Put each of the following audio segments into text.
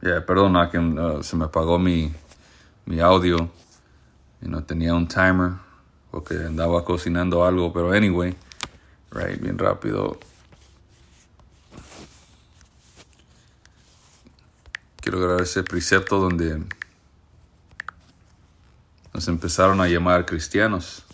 Perdona que se me apagó mi audio y no tenía un timer porque andaba cocinando algo, pero anyway, right, bien rápido. Quiero grabar ese precepto donde nos empezaron a llamar cristianos.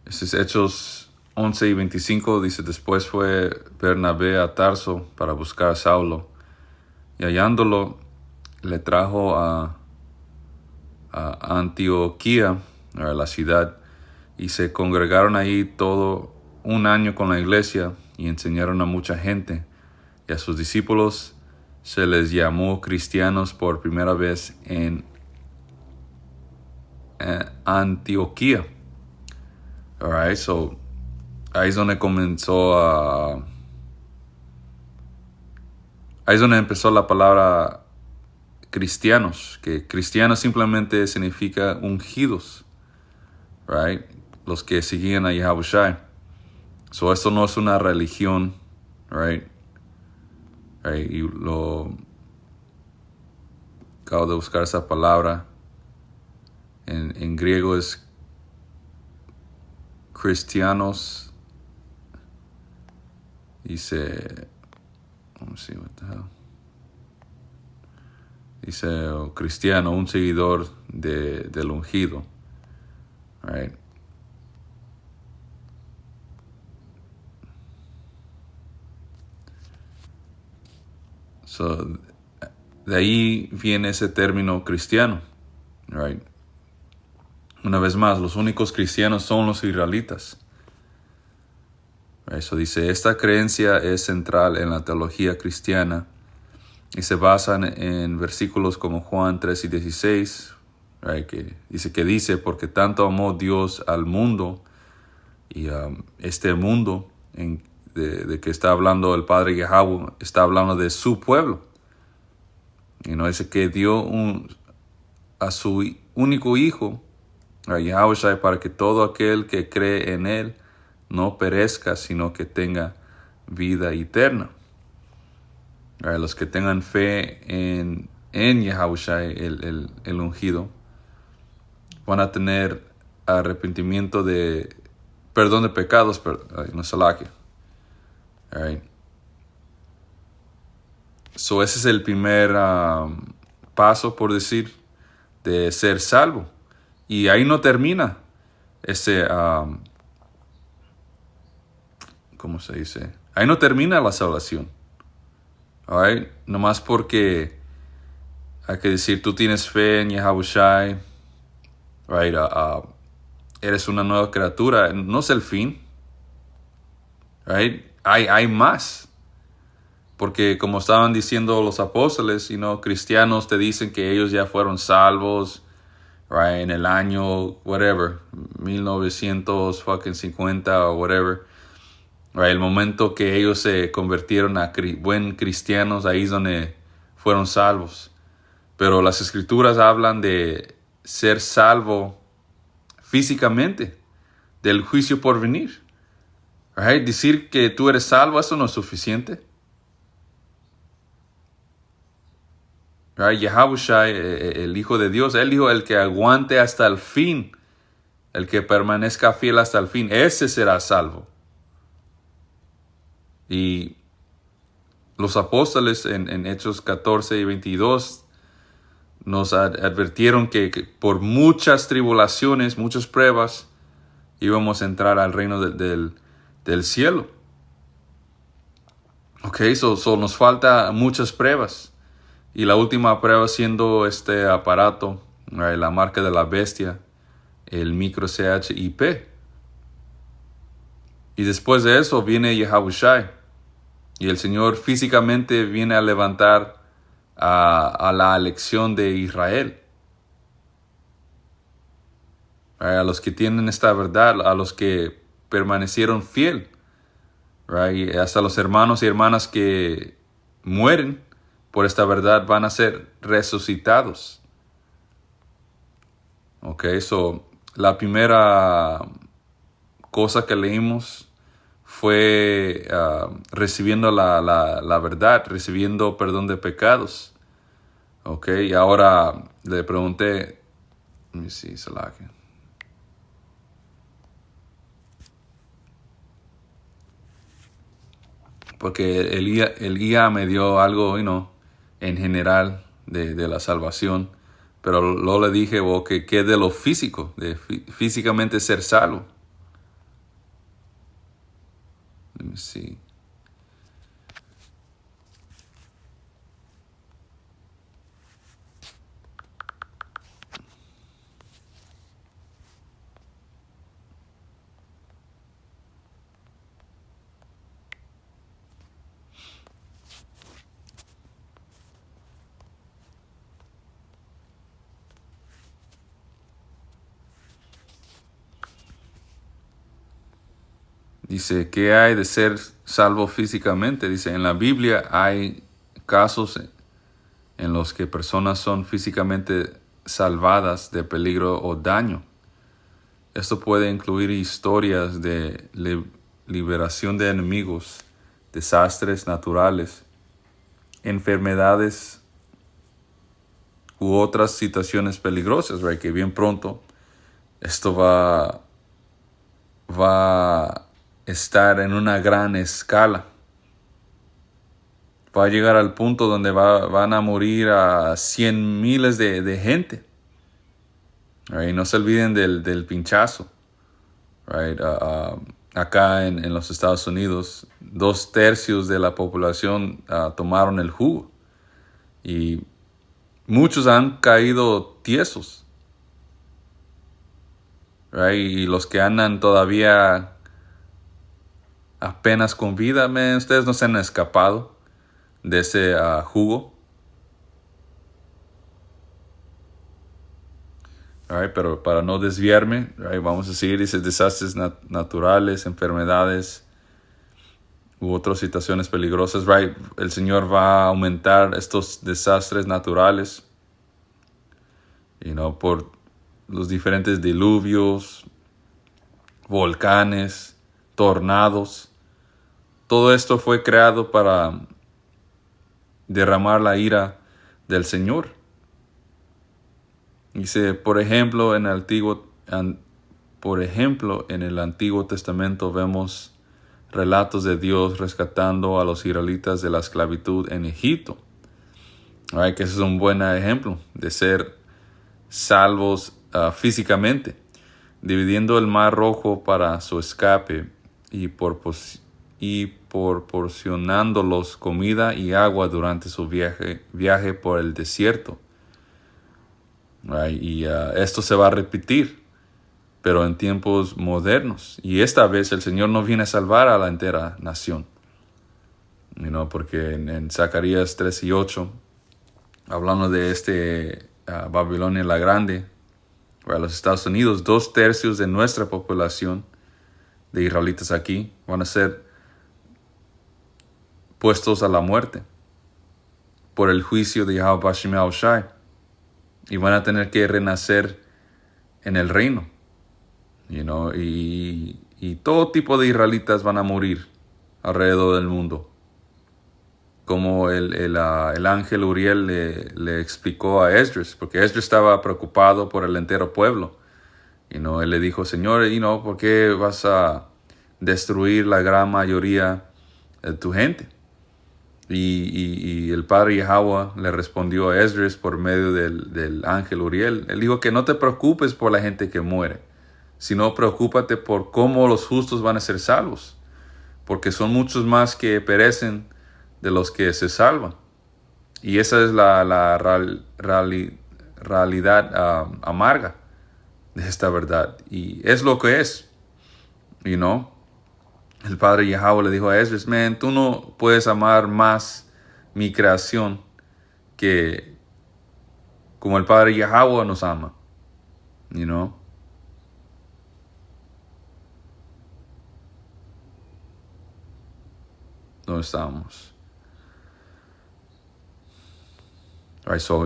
Ese es Hechos 11 y 25, dice: después fue Bernabé a Tarso para buscar a Saulo, y hallándolo le trajo a Antioquía, a la ciudad, y se congregaron ahí todo un año con la iglesia y enseñaron a mucha gente, y a sus discípulos se les llamó cristianos por primera vez en Antioquía. Alright, so ahí es donde ahí es donde empezó la palabra cristianos, que cristianos simplemente significa ungidos, right? Los que seguían a Yahushua. So esto no es una religión, right? Y acabo de buscar esa palabra. En griego es cristianos. Dice, dice cristiano, un seguidor del ungido, right? So, de ahí viene ese término cristiano, right? Una vez más, los únicos cristianos son los israelitas. Eso dice, esta creencia es central en la teología cristiana y se basa en versículos como Juan 3 y 16, right? Que dice, porque tanto amó Dios al mundo, y este mundo de que está hablando el Padre Yahweh, está hablando de su pueblo. Y no dice que dio a su único hijo, a Yahushua, para que todo aquel que cree en él no perezca, sino que tenga vida eterna. Los que tengan fe en Yahushua, el ungido, van a tener arrepentimiento de perdón de pecados, no salakia. Right. So ese es el primer paso, por decir, de ser salvo. Y ahí no termina ese, ¿cómo se dice? Ahí no termina la salvación. All right? Nomás porque hay que decir, tú tienes fe en Yahushua, right? Eres una nueva criatura. No es el fin. Right? Hay más. Porque como estaban diciendo los apóstoles, cristianos te dicen que ellos ya fueron salvos, right, en el año, whatever, 1950 o whatever. Right, el momento que ellos se convirtieron a buen cristianos, ahí es donde fueron salvos. Pero las escrituras hablan de ser salvo físicamente, del juicio por venir. Right, decir que tú eres salvo, eso no es suficiente. Right? Yahushua, el Hijo de Dios, él dijo, el que aguante hasta el fin, el que permanezca fiel hasta el fin, ese será salvo. Y los apóstoles en Hechos 14 y 22 nos advirtieron que por muchas tribulaciones, muchas pruebas, íbamos a entrar al reino del cielo. Ok, so nos falta muchas pruebas. Y la última prueba siendo este aparato, right, la marca de la bestia, el micro CHIP. Y después de eso viene Yahushua. Y el Señor físicamente viene a levantar a la elección de Israel. Right, a los que tienen esta verdad, a los que permanecieron fiel. right? Y hasta los hermanos y hermanas que mueren por esta verdad van a ser resucitados. Ok, so la primera cosa que leímos fue recibiendo la verdad, recibiendo perdón de pecados. Ok, y ahora le pregunté, let me see, Salaki. Porque el guía me dio algo, en general de la salvación. Pero luego le dije, que de lo físico, de físicamente ser salvo. Let me see. Dice, ¿qué hay de ser salvo físicamente? Dice, en la Biblia hay casos en los que personas son físicamente salvadas de peligro o daño. Esto puede incluir historias de liberación de enemigos, desastres naturales, enfermedades u otras situaciones peligrosas, right? Que bien pronto esto va a estar en una gran escala. Va a llegar al punto donde van a morir a 100 miles de gente. Right? No se olviden del pinchazo. Right? Acá en los Estados Unidos, 2/3 de la población tomaron el jugo. Y muchos han caído tiesos. Right? Y los que andan todavía apenas con vida, ustedes no se han escapado de ese jugo. Right, pero para no desviarme, right, vamos a seguir, dice, desastres naturales, enfermedades u otras situaciones peligrosas. Right, el Señor va a aumentar estos desastres naturales, por los diferentes diluvios, volcanes, tornados. Todo esto fue creado para derramar la ira del Señor. Dice, por ejemplo, en el Antiguo Testamento vemos relatos de Dios rescatando a los israelitas de la esclavitud en Egipto. Right, que ese es un buen ejemplo de ser salvos físicamente, dividiendo el Mar Rojo para su escape y proporcionándolos comida y agua durante su viaje por el desierto. Right? Y esto se va a repetir, pero en tiempos modernos. Y esta vez el Señor no viene a salvar a la entera nación. Porque en Zacarías 3:8, hablando de Babilonia la Grande, para los Estados Unidos, 2/3 de nuestra población de israelitas aquí van a ser puestos a la muerte por el juicio de Yahweh Bashim Yahushai. Y van a tener que renacer en el reino. Y todo tipo de israelitas van a morir alrededor del mundo. Como el ángel Uriel le explicó a Esdras, porque Esdras estaba preocupado por el entero pueblo. Él le dijo, Señor, ¿por qué vas a destruir la gran mayoría de tu gente? Y el padre Yahweh le respondió a Esdras por medio del ángel Uriel. Él dijo que no te preocupes por la gente que muere, sino preocúpate por cómo los justos van a ser salvos, porque son muchos más que perecen de los que se salvan. Y esa es la realidad amarga de esta verdad. Y es lo que es, El padre Yahweh le dijo a Esdras, tú no puedes amar más mi creación que como el padre Yahweh nos ama, donde estábamos. Right, so,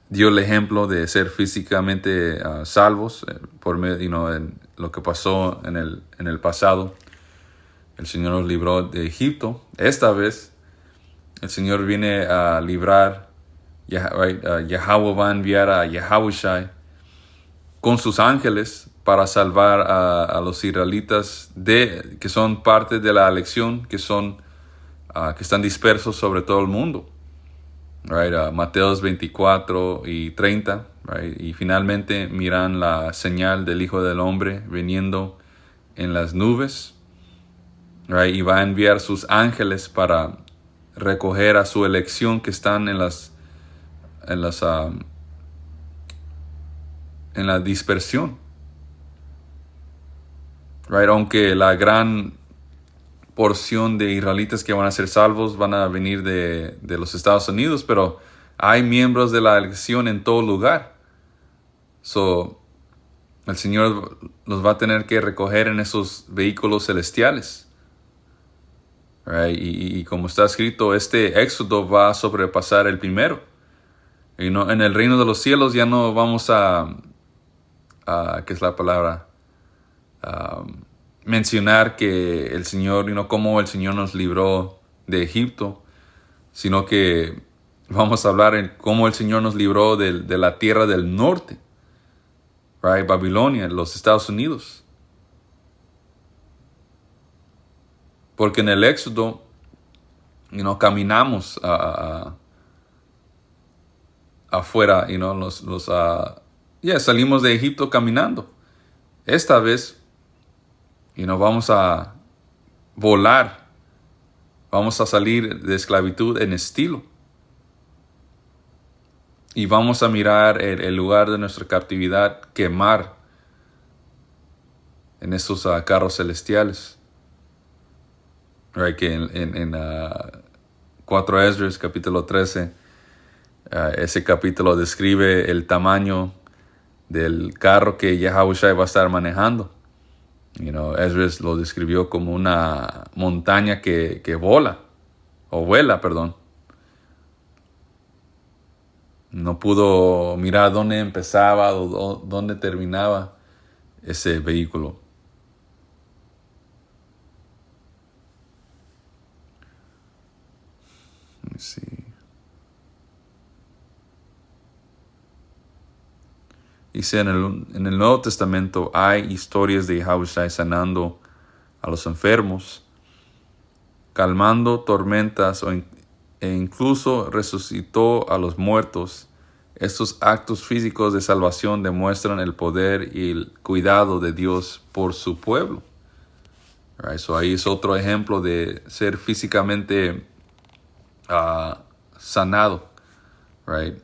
dio el ejemplo de ser físicamente salvos por medio, en lo que pasó en el pasado. El Señor nos libró de Egipto. Esta vez el Señor viene a librar, Yahweh va a enviar a Yahushai con sus ángeles para salvar a los israelitas que son parte de la elección, que están dispersos sobre todo el mundo. Right, Mateos 24 y 30, right, y finalmente miran la señal del Hijo del Hombre viniendo en las nubes, right, y va a enviar sus ángeles para recoger a su elección que están en la dispersión. Right, aunque la gran porción de israelitas que van a ser salvos van a venir de los Estados Unidos, pero hay miembros de la elección en todo lugar. So, el Señor los va a tener que recoger en esos vehículos celestiales. Right? Y como está escrito, este éxodo va a sobrepasar el primero. Y no, en el reino de los cielos ya no vamos ¿qué es la palabra? Mencionar que el Señor, cómo el Señor nos libró de Egipto, sino que vamos a hablar en cómo el Señor nos libró de la tierra del norte, right? Babilonia, los Estados Unidos. Porque en el Éxodo, caminamos afuera, salimos de Egipto caminando. Esta vez, vamos a volar, vamos a salir de esclavitud en estilo. Y vamos a mirar el lugar de nuestra captividad quemar en esos carros celestiales. Right, que en 4 Esdras, capítulo 13, ese capítulo describe el tamaño del carro que Yahushua va a estar manejando. Esdras lo describió como una montaña que vuela, perdón. No pudo mirar dónde empezaba o dónde terminaba ese vehículo. Sí. Dice en el Nuevo Testamento hay historias de Yahushua sanando a los enfermos, calmando tormentas e incluso resucitó a los muertos. Estos actos físicos de salvación demuestran el poder y el cuidado de Dios por su pueblo. Right, so ahí es otro ejemplo de ser físicamente sanado. Right?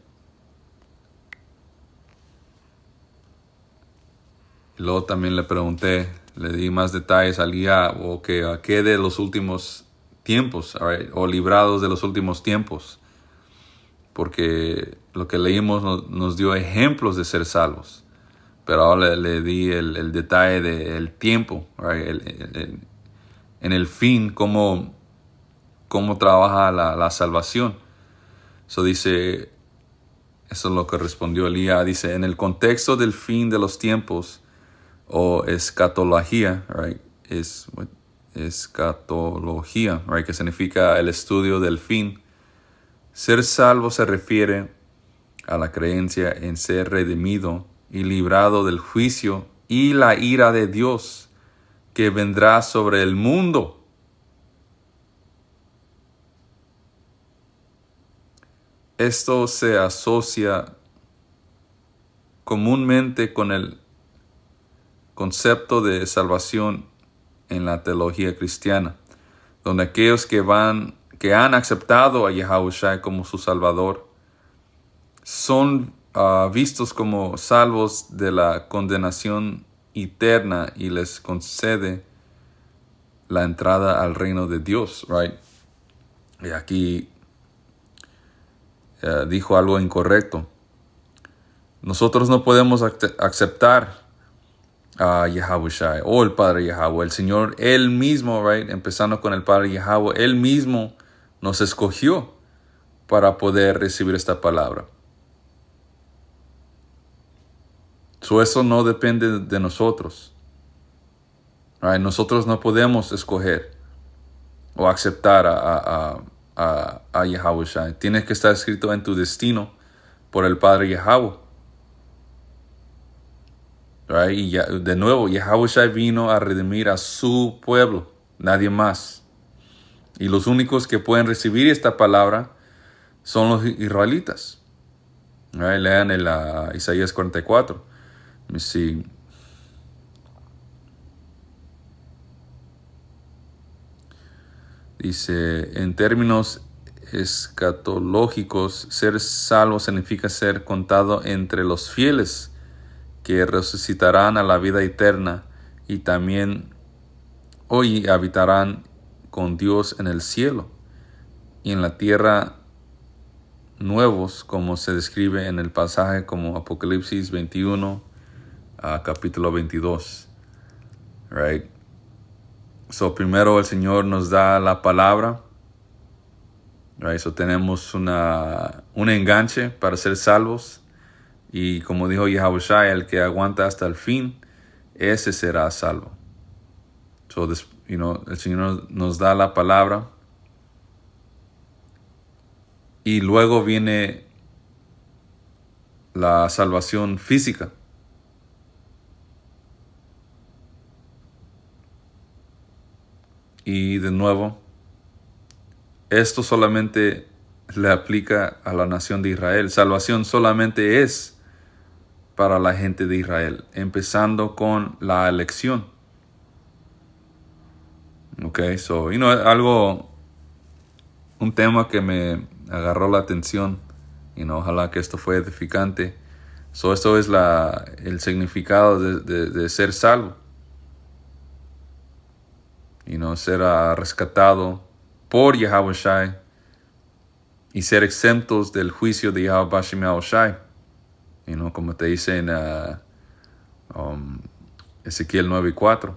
Y luego también le pregunté, le di más detalles a qué de los últimos tiempos, right? O librados de los últimos tiempos. Porque lo que leímos nos dio ejemplos de ser salvos. Pero ahora le di el detalle del tiempo, right? En el fin, cómo trabaja la salvación. Eso es lo que respondió Elías. Dice, en el contexto del fin de los tiempos, o escatología, right? Escatología, right? Que significa el estudio del fin. Ser salvo se refiere a la creencia en ser redimido y librado del juicio y la ira de Dios que vendrá sobre el mundo. Esto se asocia comúnmente con el concepto de salvación en la teología cristiana, donde aquellos que han aceptado a Yahushua como su Salvador son vistos como salvos de la condenación eterna y les concede la entrada al reino de Dios, right? Y aquí dijo algo incorrecto. Nosotros no podemos aceptar a Yahawashi o el Padre Yahweh. El Señor, Él mismo, right, empezando con el Padre Yahweh, Él mismo nos escogió para poder recibir esta palabra. Eso no depende de nosotros. Right? Nosotros no podemos escoger o aceptar a Yahawashi. Tiene que estar escrito en tu destino por el Padre Yahweh. Right? Y de nuevo, Yahawashi vino a redimir a su pueblo, nadie más. Y los únicos que pueden recibir esta palabra son los israelitas. Right? Lean el Isaías 44. Let me see. Dice, en términos escatológicos, ser salvo significa ser contado entre los fieles que resucitarán a la vida eterna y también hoy habitarán con Dios en el cielo y en la tierra nuevos, como se describe en el pasaje como Apocalipsis 21 a capítulo 22. Right? So, primero el Señor nos da la palabra. Right? So, tenemos un enganche para ser salvos. Y como dijo Yahawashi, el que aguanta hasta el fin, ese será salvo. So, el Señor nos da la palabra. Y luego viene la salvación física. Y de nuevo, esto solamente le aplica a la nación de Israel. Salvación solamente es para la gente de Israel, empezando con la elección. Okay, so, un tema que me agarró la atención, ojalá que esto fue edificante. So, esto es el significado de ser salvo. Ser rescatado por Yahawashi y ser exentos del juicio de Yahawashi. Como te dice en Ezequiel 9:4.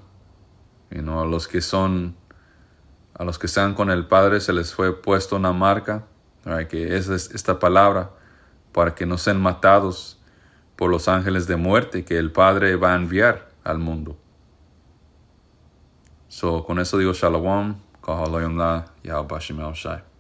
A los que están con el Padre se les fue puesto una marca, right, que es esta palabra, para que no sean matados por los ángeles de muerte que el Padre va a enviar al mundo. So, con eso digo Shalom, Kahaloyam La, Yahawashi Shai.